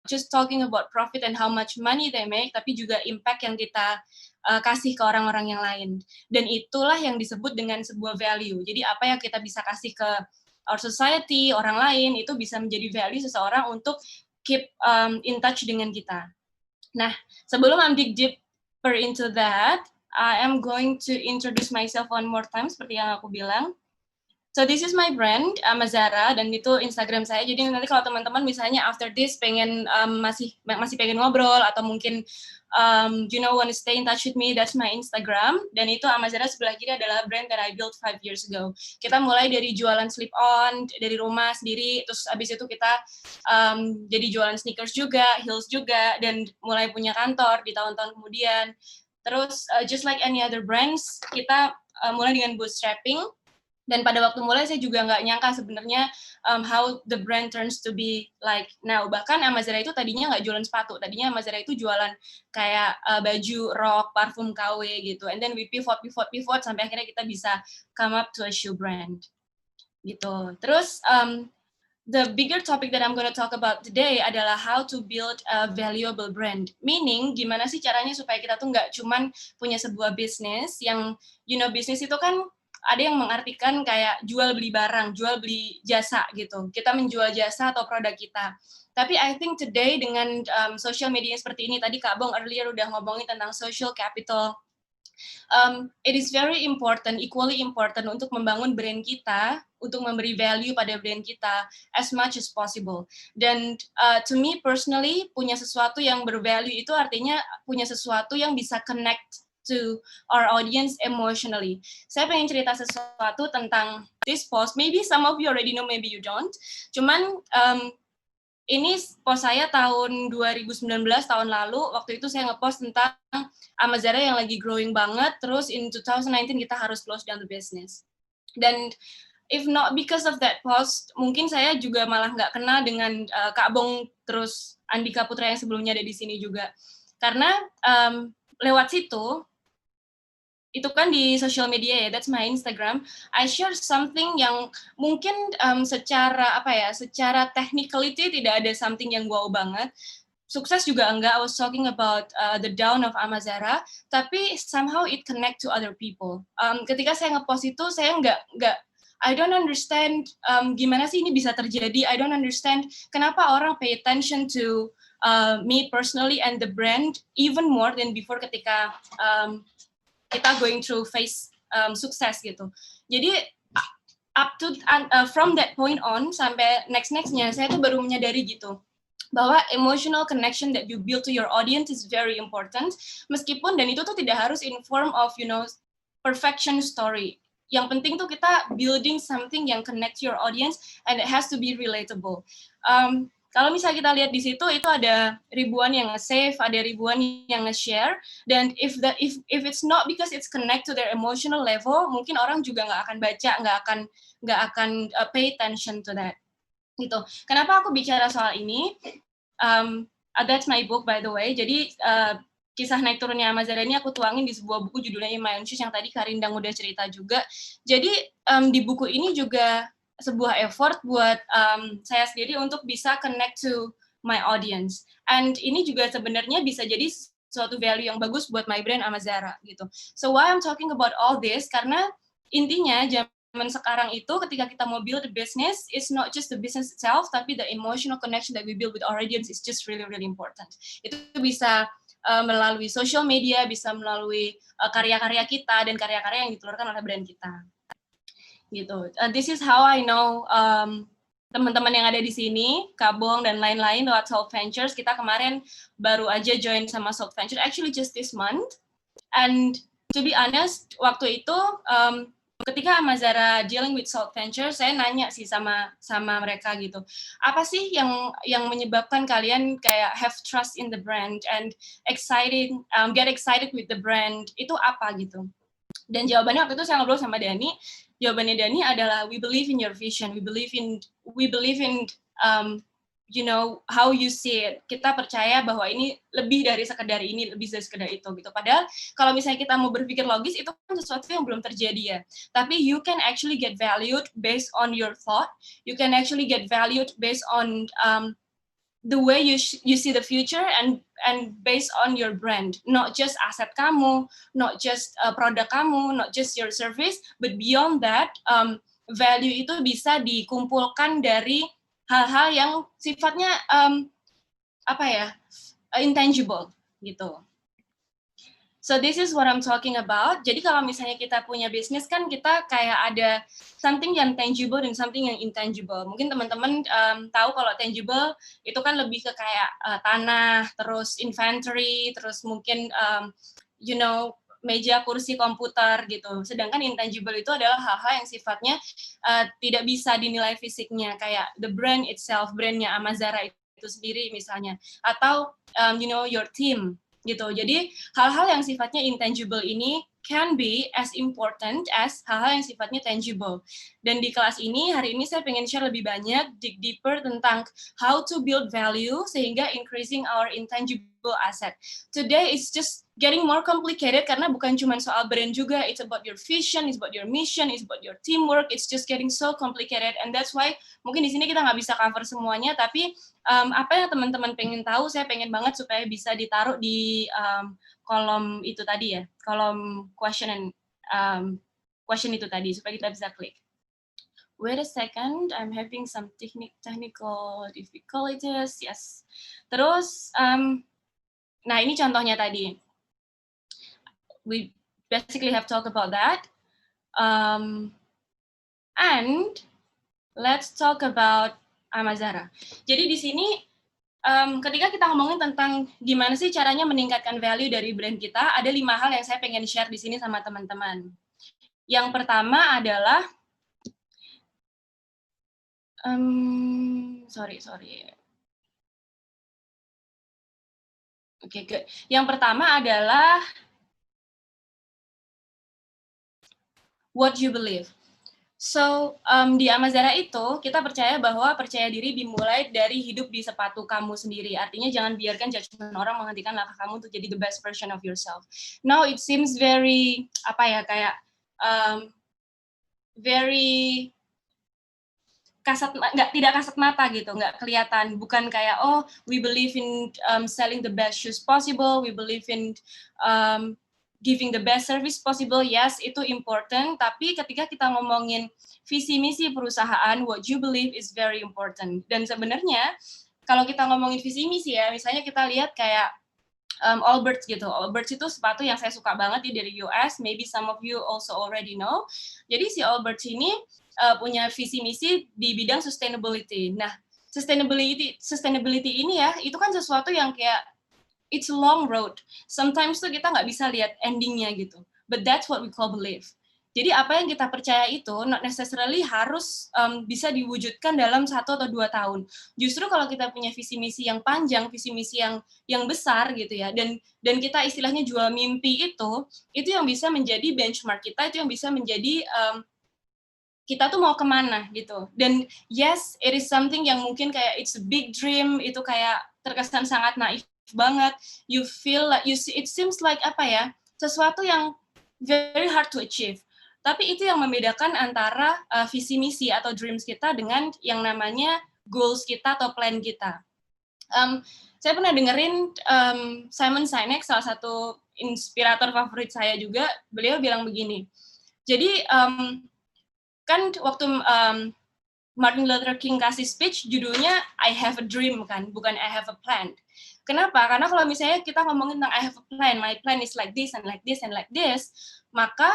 just talking about profit and how much money they make, tapi juga impact yang kita kasih ke orang-orang yang lain. Dan itulah yang disebut dengan sebuah value. Jadi apa yang kita bisa kasih ke our society, orang lain, itu bisa menjadi value seseorang untuk keep in touch dengan kita. Nah, sebelum I'm dig deeper into that, I am going to introduce myself one more time, seperti yang aku bilang. So this is my brand, Amazara, dan itu Instagram saya. Jadi nanti kalau teman-teman misalnya after this pengen masih pengen ngobrol atau mungkin want to stay in touch with me, that's my Instagram. Dan itu Amazara sebelah kiri adalah brand that I built 5 years ago. Kita mulai dari jualan slip-on dari rumah sendiri, terus abis itu kita jadi jualan sneakers juga, heels juga, dan mulai punya kantor di tahun-tahun kemudian. Terus just like any other brands, kita mulai dengan bootstrapping. Dan pada waktu mulai saya juga nggak nyangka sebenarnya how the brand turns to be like now. Bahkan Amazara itu tadinya nggak jualan sepatu, tadinya Amazara itu jualan kayak baju, rok, parfum KW gitu. And then we pivot sampai akhirnya kita bisa come up to a shoe brand gitu. Terus the bigger topic that I'm going to talk about today adalah how to build a valuable brand. Meaning, gimana sih caranya supaya kita tuh nggak cuman punya sebuah bisnis yang, bisnis itu kan ada yang mengartikan kayak jual beli barang, jual beli jasa gitu. Kita menjual jasa atau produk kita. Tapi I think today dengan social media seperti ini, tadi Kak Bong earlier udah ngomongin tentang social capital. It is very important, equally important untuk membangun brand kita, untuk memberi value pada brand kita as much as possible. Dan to me personally, punya sesuatu yang bervalue itu artinya punya sesuatu yang bisa connect to our audience emotionally. Saya pengen cerita sesuatu tentang this post. Maybe some of you already know, maybe you don't. Cuman ini post saya tahun 2019, tahun lalu. Waktu itu saya ngepost tentang Amazara yang lagi growing banget. Terus in 2019 kita harus close down the business. Dan if not because of that post, mungkin saya juga malah nggak kenal dengan Kak Bong terus Andika Putra yang sebelumnya ada di sini juga. Karena lewat situ, itu kan di social media ya, that's my Instagram, I share something yang mungkin secara technicality tidak ada something yang wow banget, sukses juga enggak, I was talking about the down of Amazara, tapi somehow it connect to other people. Ketika saya ngepost itu, saya nggak I don't understand gimana sih ini bisa terjadi, I don't understand kenapa orang pay attention to me personally and the brand even more than before ketika kita going through phase sukses gitu. Jadi from that point on sampai nextnya saya tuh baru menyadari gitu bahwa emotional connection that you build to your audience is very important. Meskipun dan itu tuh tidak harus in form of perfection story. Yang penting tuh kita building something yang connect to your audience and it has to be relatable. Kalau misalnya kita lihat di situ itu ada ribuan yang nge-save, ada ribuan yang nge-share, dan if it's not because it's connect to their emotional level, mungkin orang juga nggak akan baca, nggak akan pay attention to that. Gitu. Kenapa aku bicara soal ini? That's my book by the way. Jadi kisah naik turunnya Amazara ini aku tuangin di sebuah buku judulnya In My Own Shoes yang tadi Karindang udah cerita juga. Jadi di buku ini juga sebuah effort buat saya sendiri untuk bisa connect to my audience. And ini juga sebenarnya bisa jadi suatu value yang bagus buat my brand Amazara gitu. So why I'm talking about all this? Karena intinya zaman sekarang itu ketika kita mau build a business, it's not just the business itself, tapi the emotional connection that we build with our audience is just really, really important. Itu bisa melalui social media, bisa melalui karya-karya kita dan karya-karya yang ditelurkan oleh brand kita. Gitu. This is how I know teman-teman yang ada di sini, Kak Bong dan lain-lain lewat Salt Ventures. Kita kemarin baru aja join sama Salt Ventures, actually just this month. And to be honest, waktu itu ketika Amazara dealing with Salt Ventures, saya nanya sih sama mereka gitu, apa sih yang menyebabkan kalian kayak have trust in the brand and get excited with the brand, itu apa gitu? Dan jawabannya waktu itu saya ngobrol sama Dani. Jawabannya Dani adalah we believe in your vision, we believe in how you see it. Kita percaya bahwa ini lebih dari sekedar ini, lebih dari sekedar itu gitu. Padahal kalau misalnya kita mau berpikir logis itu kan sesuatu yang belum terjadi ya. Tapi you can actually get valued based on your thought. You can actually get valued based on the way you see the future and based on your brand, not just aset kamu, not just produk kamu, not just your service, but beyond that, value itu bisa dikumpulkan dari hal-hal yang sifatnya apa ya, intangible gitu. So this is what I'm talking about. Jadi kalau misalnya kita punya bisnis kan kita kayak ada something yang tangible dan something yang intangible. Mungkin teman-teman tahu kalau tangible itu kan lebih ke kayak tanah, terus inventory, terus mungkin you know, meja, kursi, komputer gitu. Sedangkan intangible itu adalah hal-hal yang sifatnya tidak bisa dinilai fisiknya, kayak the brand itself, brandnya Amazara itu sendiri misalnya, atau you know, your team gitu. Jadi hal-hal yang sifatnya intangible ini can be as important as hal-hal yang sifatnya tangible. Dan di kelas ini, hari ini saya pengen share lebih banyak, dig deeper tentang how to build value sehingga increasing our intangible asset. Today it's just getting more complicated karena bukan cuma soal brand juga, it's about your vision, it's about your mission, it's about your teamwork, it's just getting so complicated, and that's why mungkin di sini kita nggak bisa cover semuanya, tapi apa yang teman-teman pengen tahu, saya pengen banget supaya bisa ditaruh di kolom itu tadi ya, kolom question and question itu tadi, supaya kita bisa klik. Wait a second, I'm having some technical difficulties. Yes. Terus, nah ini contohnya tadi. We basically have talked about that. And let's talk about Amazara. Jadi di sini ketika kita ngomongin tentang gimana sih caranya meningkatkan value dari brand kita, ada 5 hal yang saya pengen share di sini sama teman-teman. Yang pertama adalah, sorry. Oke, good. Yang pertama adalah what you believe. So, di Amazara itu, kita percaya bahwa percaya diri dimulai dari hidup di sepatu kamu sendiri. Artinya jangan biarkan judgement orang menghentikan langkah kamu untuk jadi the best version of yourself. Now, it seems very, apa ya, kayak, very tidak kasat mata gitu, nggak kelihatan. Bukan kayak, oh, we believe in selling the best shoes possible, we believe in giving the best service possible, yes, itu important, tapi ketika kita ngomongin visi misi perusahaan, what you believe is very important. Dan sebenarnya, kalau kita ngomongin visi misi ya, misalnya kita lihat kayak Allbirds gitu. Allbirds itu sepatu yang saya suka banget ya dari US, maybe some of you also already know. Jadi si Allbirds ini punya visi misi di bidang sustainability. Nah, sustainability ini ya, itu kan sesuatu yang kayak it's a long road. Sometimes tuh kita nggak bisa lihat endingnya gitu. But that's what we call belief. Jadi apa yang kita percaya itu not necessarily harus bisa diwujudkan dalam 1 atau 2 tahun. Justru kalau kita punya visi misi yang panjang, visi misi yang besar gitu ya, dan kita istilahnya jual mimpi itu yang bisa menjadi benchmark kita, itu yang bisa menjadi kita tuh mau kemana gitu. Dan yes, it is something yang mungkin kayak it's a big dream, itu kayak terkesan sangat naif banget, you feel like it seems like apa ya, sesuatu yang very hard to achieve. Tapi itu yang membedakan antara visi misi atau dreams kita dengan yang namanya goals kita atau plan kita. Saya pernah dengerin Simon Sinek, salah satu inspirator favorit saya juga, beliau bilang begini. Jadi kan waktu Martin Luther King kasih speech, judulnya I have a dream kan, bukan I have a plan. Kenapa? Karena kalau misalnya kita ngomongin tentang I have a plan, my plan is like this and like this and like this, maka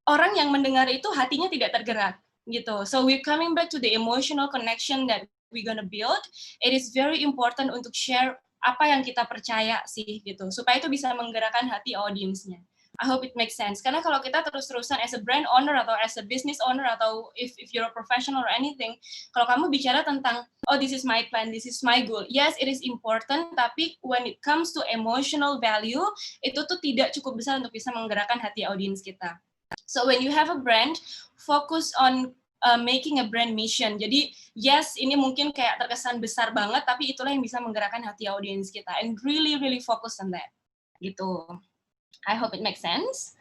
orang yang mendengar itu hatinya tidak tergerak gitu. So we're coming back to the emotional connection that we're gonna build. It is very important untuk share apa yang kita percaya sih gitu, supaya itu bisa menggerakkan hati audiensnya. I hope it makes sense. Karena kalau kita terus-terusan as a brand owner atau as a business owner atau if you're a professional or anything, kalau kamu bicara tentang, oh this is my plan, this is my goal, yes it is important, tapi when it comes to emotional value, itu tuh tidak cukup besar untuk bisa menggerakkan hati audiens kita. So when you have a brand, focus on making a brand mission. Jadi yes, ini mungkin kayak terkesan besar banget, tapi itulah yang bisa menggerakkan hati audiens kita. And really focus on that. Gitu. I hope it makes sense.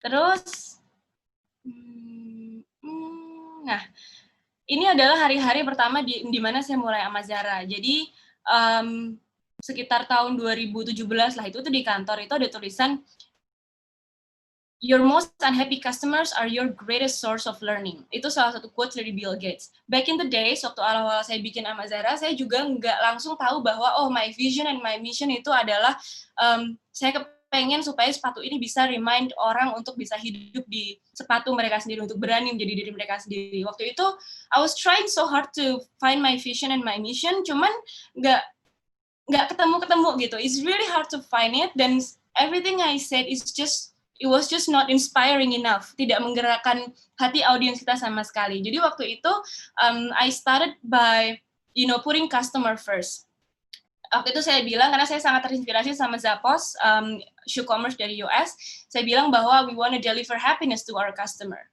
Terus, nah, ini adalah hari-hari pertama di mana saya mulai Amazara. Jadi sekitar tahun 2017 lah itu tuh di kantor itu ada tulisan your most unhappy customers are your greatest source of learning. Itu salah satu quote dari Bill Gates. Back in the days, waktu awal-awal saya bikin Amazara, saya juga nggak langsung tahu bahwa, oh, my vision and my mission itu adalah, saya kepengen supaya sepatu ini bisa remind orang untuk bisa hidup di sepatu mereka sendiri, untuk berani menjadi diri mereka sendiri. Waktu itu, I was trying so hard to find my vision and my mission, cuman nggak ketemu-ketemu gitu. It's really hard to find it, dan everything I said is just it was just not inspiring enough, tidak menggerakkan hati audiens kita sama sekali. Jadi waktu itu I started by putting customer first. Waktu itu saya bilang, karena saya sangat terinspirasi sama Zappos, shoe commerce dari US, saya bilang bahwa we want to deliver happiness to our customer,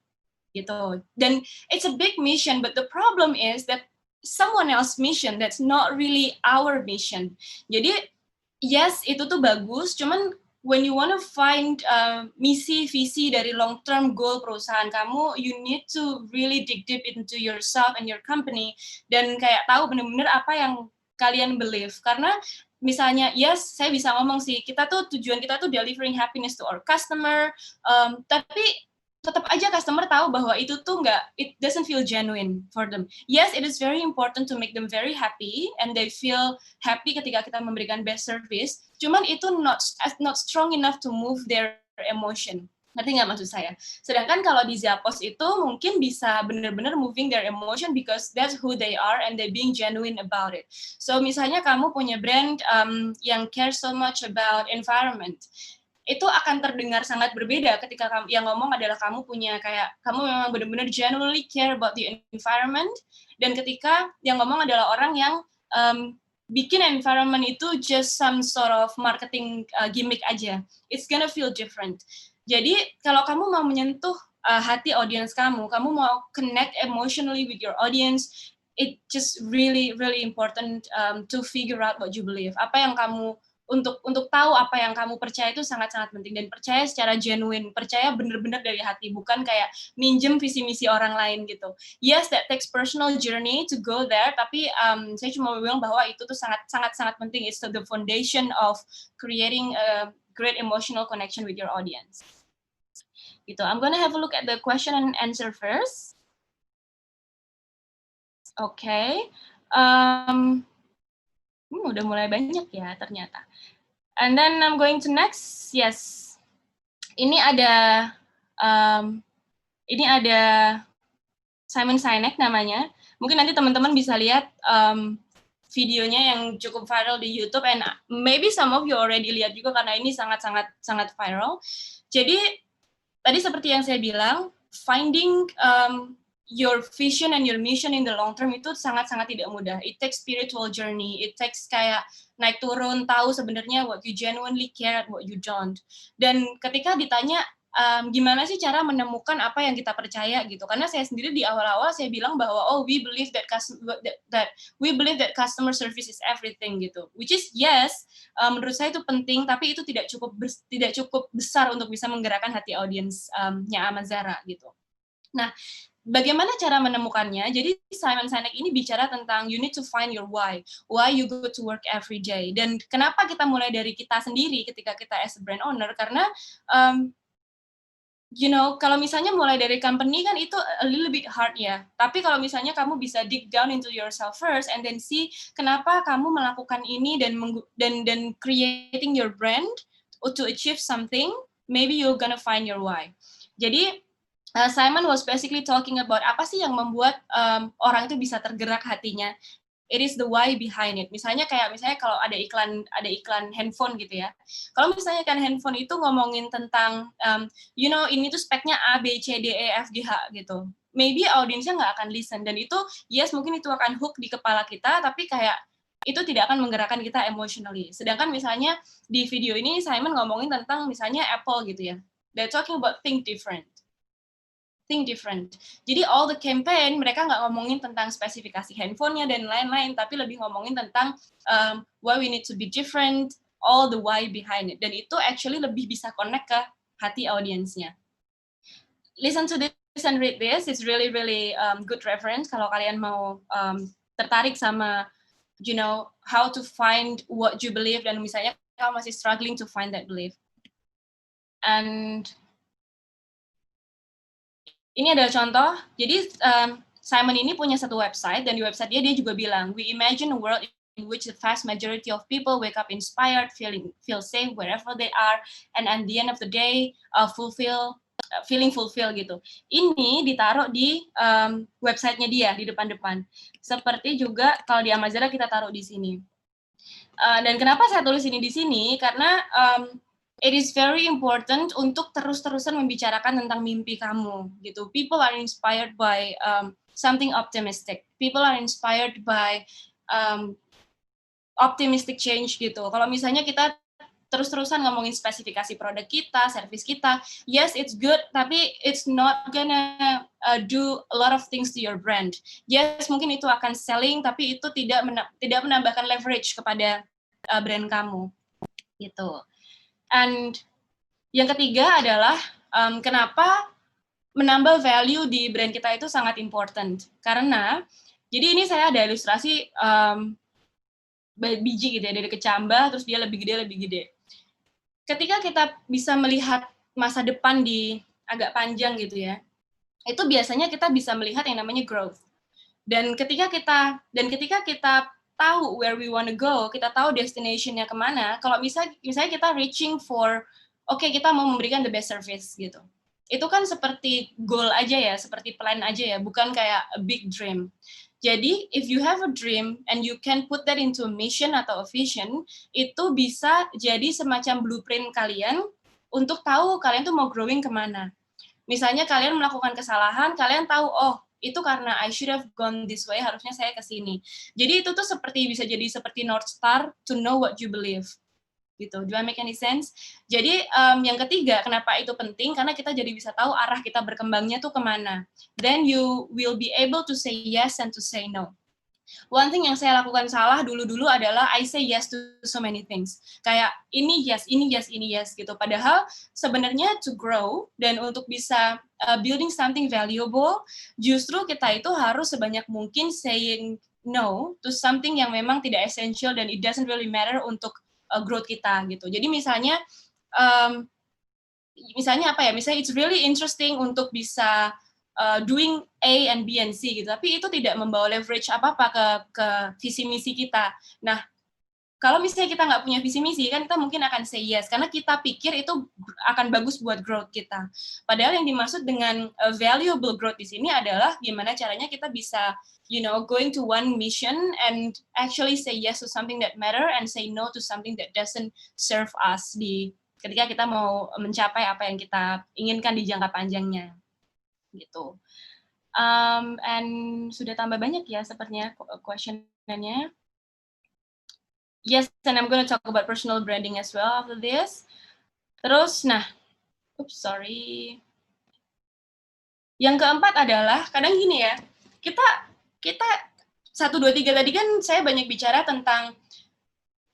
gitu. Dan it's a big mission, but the problem is that someone else mission that's not really our mission. Jadi yes, itu tuh bagus, cuman when you want to find misi visi dari long term goal perusahaan kamu, you need to really dig deep into yourself and your company, dan kayak tahu benar-benar apa yang kalian believe. Karena misalnya, yes, saya bisa ngomong sih, tujuan kita tuh delivering happiness to our customer, tapi tetap aja customer tahu bahwa itu tuh it doesn't feel genuine for them. Yes, it is very important to make them very happy, and they feel happy ketika kita memberikan best service, cuman itu not strong enough to move their emotion. Ngerti nggak maksud saya? Sedangkan kalau di Zappos itu mungkin bisa benar-benar moving their emotion because that's who they are and they being genuine about it. So misalnya kamu punya brand yang care so much about environment, itu akan terdengar sangat berbeda ketika yang ngomong adalah kamu memang benar-benar genuinely care about the environment, dan ketika yang ngomong adalah orang yang bikin environment itu just some sort of marketing gimmick aja. It's gonna feel different. Jadi kalau kamu mau menyentuh hati audience kamu mau connect emotionally with your audience, it just really really important to figure out what you believe. Apa yang kamu untuk tahu apa yang kamu percaya itu sangat-sangat penting, dan percaya secara genuine, percaya benar-benar dari hati, bukan kayak minjem visi misi orang lain gitu. Yes, that takes personal journey to go there, tapi saya cuma bilang bahwa itu tuh sangat penting. It's the foundation of creating a great emotional connection with your audience. Gitu. I'm gonna have a look at the question and answer first. Okay. Udah mulai banyak ya ternyata. And then I'm going to next. Yes. Ini ada Simon Sinek namanya. Mungkin nanti teman-teman bisa lihat videonya yang cukup viral di YouTube, and maybe some of you already lihat juga karena ini sangat viral. Jadi tadi seperti yang saya bilang, finding your vision and your mission in the long term itu sangat-sangat tidak mudah. It takes spiritual journey, it takes kayak naik turun, tahu sebenarnya what you genuinely care, what you don't. Dan ketika ditanya, gimana sih cara menemukan apa yang kita percaya gitu? Karena saya sendiri di awal-awal saya bilang bahwa we believe that customer service is everything gitu. Which is yes, menurut saya itu penting, tapi itu tidak cukup besar untuk bisa menggerakkan hati audiensnya Amazara gitu. Nah, bagaimana cara menemukannya? Jadi Simon Sinek ini bicara tentang you need to find your why you go to work every day. Dan kenapa kita mulai dari kita sendiri ketika kita as a brand owner? Karena kalau misalnya mulai dari company kan itu a little bit hard ya. Tapi kalau misalnya kamu bisa dig down into yourself first and then see kenapa kamu melakukan ini dan creating your brand to achieve something, maybe you're gonna find your why. Jadi Simon was basically talking about apa sih yang membuat orang itu bisa tergerak hatinya. It is the why behind it. Misalnya kalau ada iklan handphone gitu ya. Kalau misalnya kan handphone itu ngomongin tentang ini tuh speknya A, B, C, D, E, F, G, H gitu. Maybe audiensnya nggak akan listen, dan itu yes mungkin itu akan hook di kepala kita, tapi kayak itu tidak akan menggerakkan kita emotionally. Sedangkan misalnya di video ini Simon ngomongin tentang misalnya Apple gitu ya. They're talking about think different. Jadi all the campaign mereka nggak ngomongin tentang spesifikasi handphonenya dan lain-lain, tapi lebih ngomongin tentang why we need to be different, all the why behind it. Dan itu actually lebih bisa connect ke hati audiensnya. Listen to this and read this. It's really good reference kalau kalian mau tertarik sama how to find what you believe, dan misalnya kamu masih struggling to find that belief. And ini adalah contoh. Jadi Simon ini punya satu website, dan di website dia juga bilang, we imagine a world in which the vast majority of people wake up inspired, feel safe wherever they are, and at the end of the day feeling fulfilled gitu. Ini ditaruh di websitenya dia di depan-depan. Seperti juga kalau di Amazara kita taruh di sini. Dan kenapa saya tulis ini di sini? Karena it is very important untuk terus-terusan membicarakan tentang mimpi kamu gitu. People are inspired by something optimistic. People are inspired by optimistic change gitu. Kalau misalnya kita terus-terusan ngomongin spesifikasi produk kita, service kita, yes it's good, tapi it's not gonna do a lot of things to your brand. Yes, mungkin itu akan selling, tapi itu tidak menambahkan leverage kepada brand kamu, gitu. And yang ketiga adalah kenapa menambah value di brand kita itu sangat important. Karena, jadi ini saya ada ilustrasi biji gitu ya, dari kecambah, terus dia lebih gede. Ketika kita bisa melihat masa depan di agak panjang gitu ya, itu biasanya kita bisa melihat yang namanya growth. Dan ketika kita tahu where we want to go, kita tahu destination-nya kemana, kalau misalnya kita reaching for, kita mau memberikan the best service gitu. Itu kan seperti goal aja ya, seperti plan aja ya, bukan kayak a big dream. Jadi, if you have a dream and you can put that into a mission atau a vision, itu bisa jadi semacam blueprint kalian untuk tahu kalian tuh mau growing kemana. Misalnya kalian melakukan kesalahan, kalian tahu, itu karena I should have gone this way, harusnya saya ke sini. Jadi itu tuh bisa jadi seperti North Star to know what you believe. Gitu. Do I make any sense? Jadi yang ketiga, kenapa itu penting? Karena kita jadi bisa tahu arah kita berkembangnya tuh kemana. Then you will be able to say yes and to say no. One thing yang saya lakukan salah dulu adalah I say yes to so many things. Kayak ini yes gitu. Padahal sebenarnya to grow dan untuk bisa building something valuable, justru kita itu harus sebanyak mungkin saying no to something yang memang tidak essential dan it doesn't really matter untuk growth kita gitu. Jadi misalnya apa ya? Misalnya it's really interesting untuk bisa doing A and B and C gitu, tapi itu tidak membawa leverage apa-apa ke visi misi kita. Nah, kalau misalnya kita nggak punya visi misi, kan kita mungkin akan say yes, karena kita pikir itu akan bagus buat growth kita. Padahal yang dimaksud dengan valuable growth di sini adalah gimana caranya kita bisa going to one mission and actually say yes to something that matter and say no to something that doesn't serve us ketika kita mau mencapai apa yang kita inginkan di jangka panjangnya. Gitu. And sudah tambah banyak ya sepertinya question-nya. Yes, and I'm going to talk about personal branding as well after this. Terus, yang keempat adalah, kadang gini ya, kita 1, 2, 3 tadi kan saya banyak bicara tentang,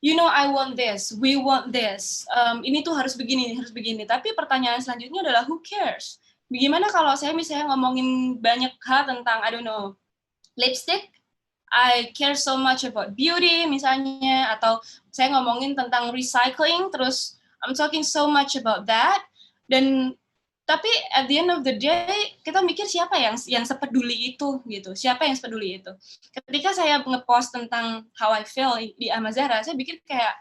I want this, we want this, ini tuh harus begini, tapi pertanyaan selanjutnya adalah, who cares? Bagaimana kalau saya misalnya ngomongin banyak hal tentang, I don't know, lipstick, I care so much about beauty misalnya, atau saya ngomongin tentang recycling, terus I'm talking so much about that, dan tapi at the end of the day kita mikir siapa yang sepeduli itu gitu, siapa yang sepeduli itu. Ketika saya ngepost tentang how I feel di Amazara, saya pikir kayak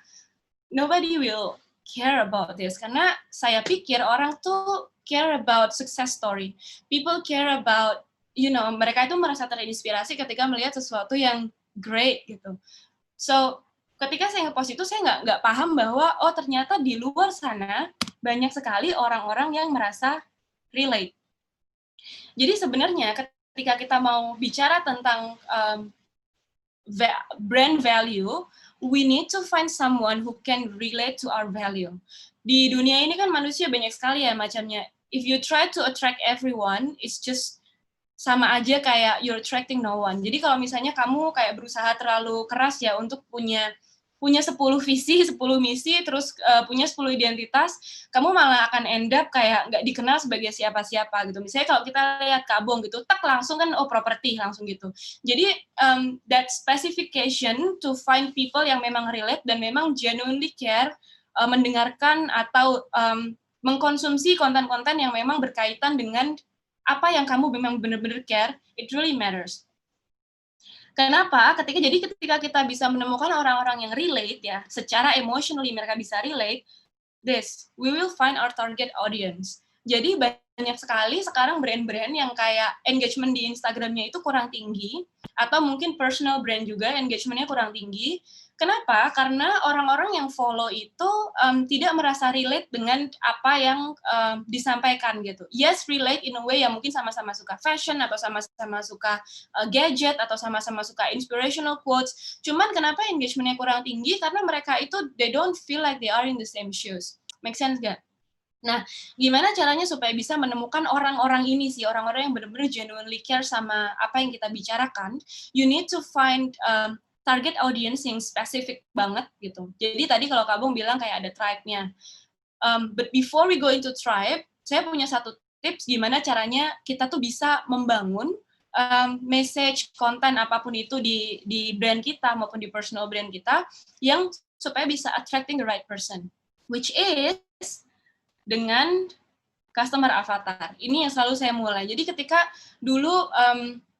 nobody will care about this, karena saya pikir orang tuh care about success story, people care about mereka itu merasa terinspirasi ketika melihat sesuatu yang great gitu. So, ketika saya ngepost itu, saya nggak paham bahwa, ternyata di luar sana banyak sekali orang-orang yang merasa relate. Jadi sebenarnya ketika kita mau bicara tentang brand value, we need to find someone who can relate to our value. Di dunia ini kan manusia banyak sekali ya macamnya. If you try to attract everyone, it's just sama aja kayak you're attracting no one. Jadi kalau misalnya kamu kayak berusaha terlalu keras ya untuk punya punya 10 visi, 10 misi, terus punya 10 identitas, kamu malah akan end up kayak nggak dikenal sebagai siapa-siapa gitu. Misalnya kalau kita lihat Kabong gitu, tak langsung kan, oh properti langsung gitu. Jadi that specification to find people yang memang relate dan memang genuinely care, mendengarkan atau mengkonsumsi konten-konten yang memang berkaitan dengan apa yang kamu memang benar-benar care, it really matters. Kenapa? Ketika kita bisa menemukan orang-orang yang relate ya, secara emotionally mereka bisa relate, we will find our target audience. Jadi banyak sekali sekarang brand-brand yang kayak engagement di Instagram-nya itu kurang tinggi, atau mungkin personal brand juga engagement-nya kurang tinggi. Kenapa? Karena orang-orang yang follow itu tidak merasa relate dengan apa yang disampaikan gitu. Yes, relate in a way yang mungkin sama-sama suka fashion, atau sama-sama suka gadget, atau sama-sama suka inspirational quotes. Cuman kenapa engagement-nya kurang tinggi? Karena mereka itu, they don't feel like they are in the same shoes. Make sense gak? Nah, gimana caranya supaya bisa menemukan orang-orang ini sih, orang-orang yang benar-benar genuinely care sama apa yang kita bicarakan? You need to find target audience yang spesifik banget gitu. Jadi tadi kalau Kabung bilang kayak ada tribe-nya. But before we go into tribe, saya punya satu tips gimana caranya kita tuh bisa membangun message, konten apapun itu di brand kita maupun di personal brand kita yang supaya bisa attracting the right person, which is dengan customer avatar. Ini yang selalu saya mulai. Jadi ketika dulu,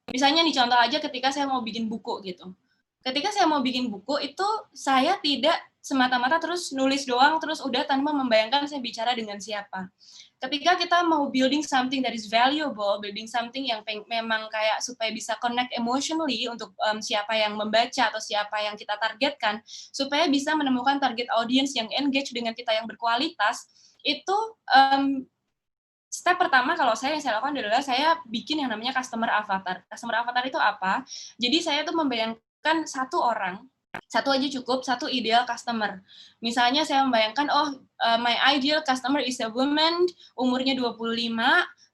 misalnya nih contoh aja ketika saya mau bikin buku gitu. Ketika saya mau bikin buku itu saya tidak semata-mata terus nulis doang terus udah tanpa membayangkan saya bicara dengan siapa. Ketika kita mau building something that is valuable, building something yang memang kayak supaya bisa connect emotionally untuk siapa yang membaca atau siapa yang kita targetkan, supaya bisa menemukan target audience yang engage dengan kita yang berkualitas, itu step pertama kalau yang saya lakukan adalah saya bikin yang namanya customer avatar. Customer avatar itu apa? Jadi saya tuh membayangkan satu orang, satu aja cukup, satu ideal customer. Misalnya saya membayangkan, my ideal customer is a woman, umurnya 25,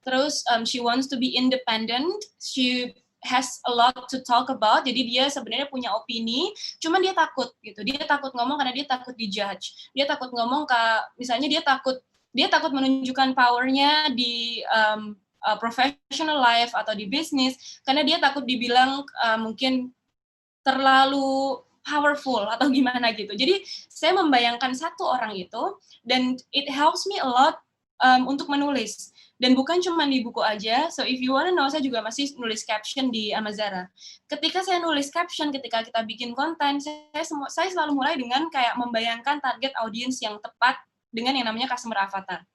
terus she wants to be independent, she has a lot to talk about, jadi dia sebenarnya punya opini, cuman dia takut gitu. Dia takut ngomong karena dia takut dijudge. Dia takut ngomong misalnya dia takut menunjukkan powernya di professional life atau di bisnis karena dia takut dibilang mungkin terlalu powerful atau gimana gitu. Jadi saya membayangkan satu orang itu dan it helps me a lot untuk menulis. Dan bukan cuma di buku aja, so if you wanna know, saya juga masih nulis caption di Amazara. Ketika saya nulis caption, ketika kita bikin konten, saya selalu mulai dengan kayak membayangkan target audience yang tepat dengan yang namanya customer avatar.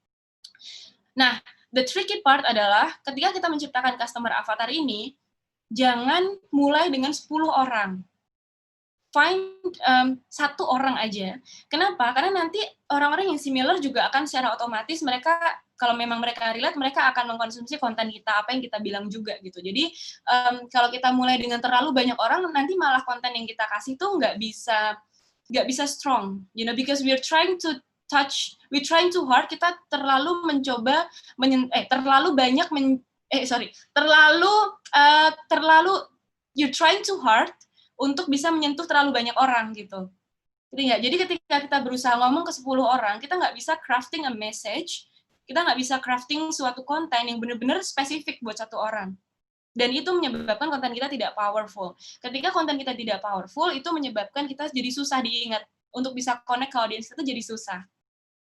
Nah, the tricky part adalah ketika kita menciptakan customer avatar ini, jangan mulai dengan 10 orang. Find satu orang aja. Kenapa? Karena nanti orang-orang yang similar juga akan secara otomatis mereka, kalau memang mereka relate, mereka akan mengkonsumsi konten kita, apa yang kita bilang juga gitu. Jadi kalau kita mulai dengan terlalu banyak orang, nanti malah konten yang kita kasih tuh nggak bisa strong, because we're trying to too hard, kita terlalu mencoba terlalu you're trying too hard untuk bisa menyentuh terlalu banyak orang gitu. Jadi ketika kita berusaha ngomong ke 10 orang, kita nggak bisa crafting a message, kita nggak bisa crafting suatu konten yang benar-benar spesifik buat satu orang. Dan itu menyebabkan konten kita tidak powerful. Ketika konten kita tidak powerful, itu menyebabkan kita jadi susah diingat. Untuk bisa connect ke audience itu jadi susah.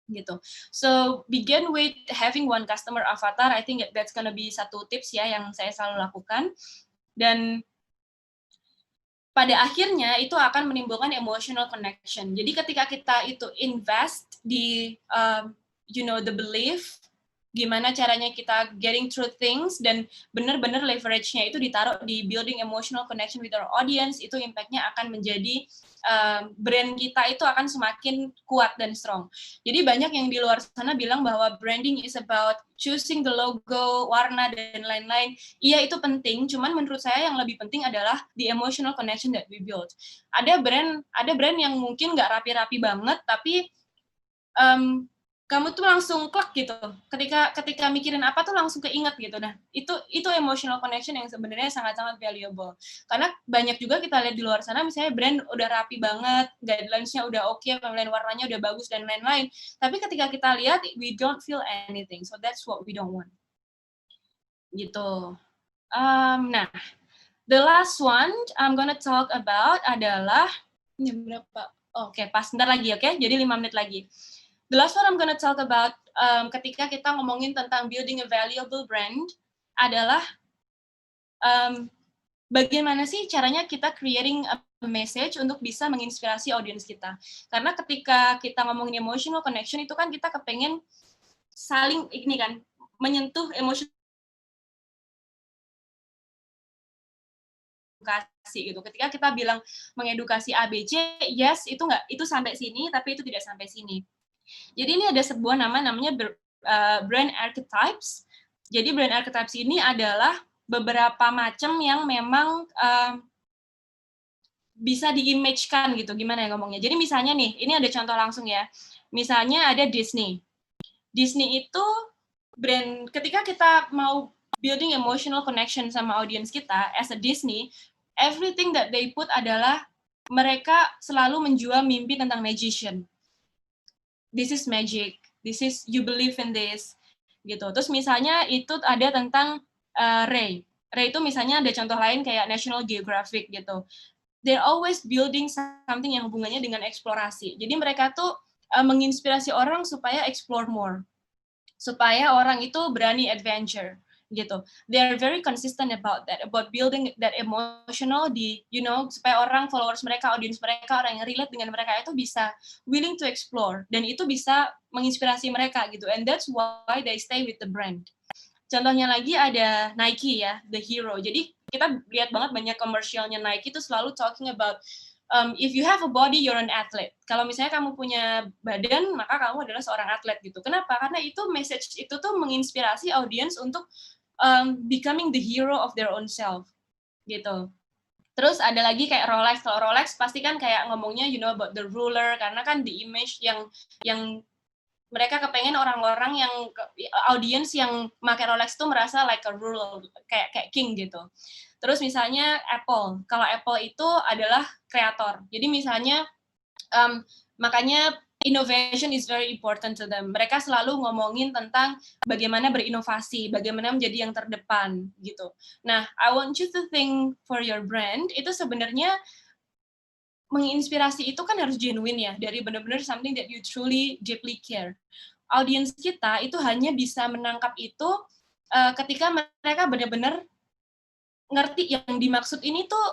Gitu. So, begin with having one customer avatar. I think that's gonna be satu tips ya yang saya selalu lakukan. Dan pada akhirnya itu akan menimbulkan emotional connection. Jadi ketika kita itu invest di the belief, gimana caranya kita getting through things dan benar-benar leverage-nya itu ditaruh di building emotional connection with our audience, itu impact-nya akan menjadi brand kita itu akan semakin kuat dan strong. Jadi banyak yang di luar sana bilang bahwa branding is about choosing the logo, warna, dan lain-lain. Iya, itu penting, cuman menurut saya yang lebih penting adalah the emotional connection that we build. Ada brand yang mungkin nggak rapi-rapi banget, tapi kamu tuh langsung klek gitu. Ketika mikirin apa tuh langsung keinget gitu. Nah, itu emotional connection yang sebenarnya sangat-sangat valuable. Karena banyak juga kita lihat di luar sana misalnya brand udah rapi banget, guidelines-nya udah oke, pemilihan warnanya udah bagus dan lain-lain. Tapi ketika kita lihat we don't feel anything. So that's what we don't want. Gitu. Nah, the last one I'm gonna talk about adalah ini berapa? Oke, pas bentar lagi, oke? Jadi 5 menit lagi. The last one I'm gonna talk about ketika kita ngomongin tentang building a valuable brand adalah bagaimana sih caranya kita creating a message untuk bisa menginspirasi audiens kita. Karena ketika kita ngomongin emotional connection itu kan kita kepengen saling ini kan menyentuh emosi edukasi gitu. Ketika kita bilang mengedukasi A, B, C, yes itu nggak itu sampai sini, tapi itu tidak sampai sini. Jadi ini ada sebuah namanya brand archetypes. Jadi brand archetypes ini adalah beberapa macam yang memang bisa di-image-kan gitu. Gimana ya ngomongnya? Jadi misalnya nih, ini ada contoh langsung ya. Misalnya ada Disney. Disney itu brand ketika kita mau building emotional connection sama audience kita as a Disney, everything that they put adalah mereka selalu menjual mimpi tentang magician. This is magic. This is you believe in this. Gitu. Terus misalnya itu ada tentang Ray. Ray itu misalnya ada contoh lain kayak National Geographic gitu. They're always building something yang hubungannya dengan eksplorasi. Jadi mereka tuh menginspirasi orang supaya explore more. Supaya orang itu berani adventure gitu. They are very consistent about that, about building that emotional supaya orang followers mereka, audience mereka, orang yang relate dengan mereka itu bisa willing to explore dan itu bisa menginspirasi mereka gitu. And that's why they stay with the brand. Contohnya lagi ada Nike ya, the hero. Jadi kita lihat banget banyak komersialnya Nike itu selalu talking about if you have a body, you're an athlete. Kalau misalnya kamu punya badan, maka kamu adalah seorang atlet gitu. Kenapa? Karena itu message itu tuh menginspirasi audience untuk becoming the hero of their own self gitu. Terus ada lagi kayak Rolex. Kalau Rolex pasti kan kayak ngomongnya about the ruler karena kan the image yang mereka kepengen orang-orang yang audience yang pakai Rolex itu merasa like a ruler kayak king gitu. Terus misalnya Apple. Kalau Apple itu adalah kreator. Jadi misalnya makanya innovation is very important to them. Mereka selalu ngomongin tentang bagaimana berinovasi, bagaimana menjadi yang terdepan gitu. Nah, I want you to think for your brand itu sebenarnya menginspirasi itu kan harus genuine ya, dari benar-benar something that you truly deeply care. Audience kita itu hanya bisa menangkap itu ketika mereka benar-benar ngerti yang dimaksud ini tuh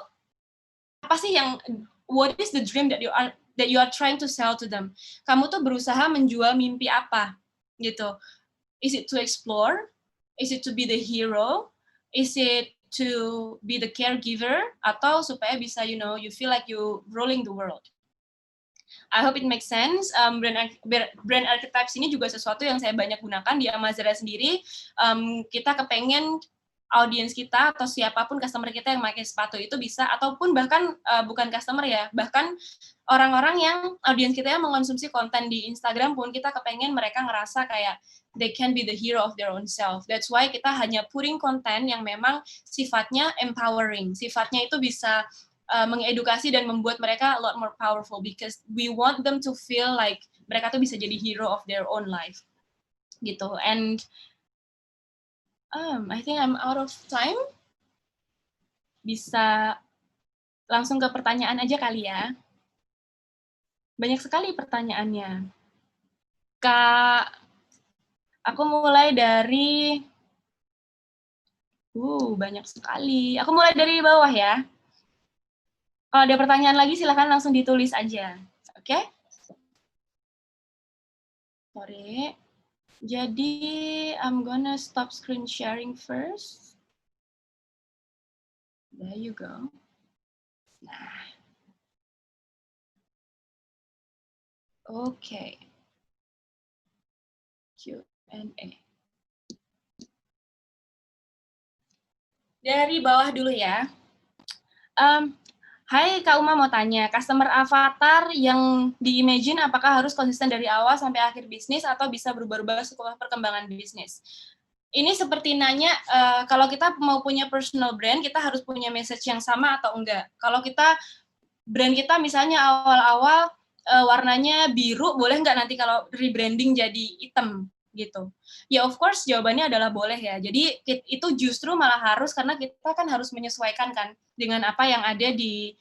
apa sih yang what is the dream that you are trying to sell to them. Kamu tuh berusaha menjual mimpi apa gitu. Is it to explore? Is it to be the hero? Is it to be the caregiver? Atau supaya bisa you feel like you ruling the world. I hope it makes sense. Brand archetypes ini juga sesuatu yang saya banyak gunakan di Amazara sendiri. Kita kepengen audiens kita atau siapapun customer kita yang pakai sepatu itu bisa, ataupun bahkan bukan customer ya, bahkan orang-orang yang audiens kita yang mengonsumsi konten di Instagram pun kita kepengen mereka ngerasa kayak they can be the hero of their own self. That's why kita hanya putting konten yang memang sifatnya empowering, sifatnya itu bisa mengedukasi dan membuat mereka a lot more powerful because we want them to feel like mereka tuh bisa jadi hero of their own life gitu. And I think I'm out of time. Bisa langsung ke pertanyaan aja kali ya. Banyak sekali pertanyaannya. Kak, aku mulai dari banyak sekali. Aku mulai dari bawah ya. Kalau ada pertanyaan lagi silahkan langsung ditulis aja. Oke? Okay? Sorry. Jadi, I'm gonna stop screen sharing first. There you go. Nah. Oke. Okay. Q&A. Dari bawah dulu ya. Hai Kak Uma mau tanya, customer avatar yang di-imagine apakah harus konsisten dari awal sampai akhir bisnis atau bisa berubah-ubah setelah perkembangan bisnis? Ini seperti nanya, kalau kita mau punya personal brand, kita harus punya message yang sama atau enggak? Kalau kita brand kita misalnya awal-awal warnanya biru, boleh nggak nanti kalau rebranding jadi hitam gitu? Ya of course jawabannya adalah boleh ya. Jadi itu justru malah harus karena kita kan harus menyesuaikan kan dengan apa yang ada di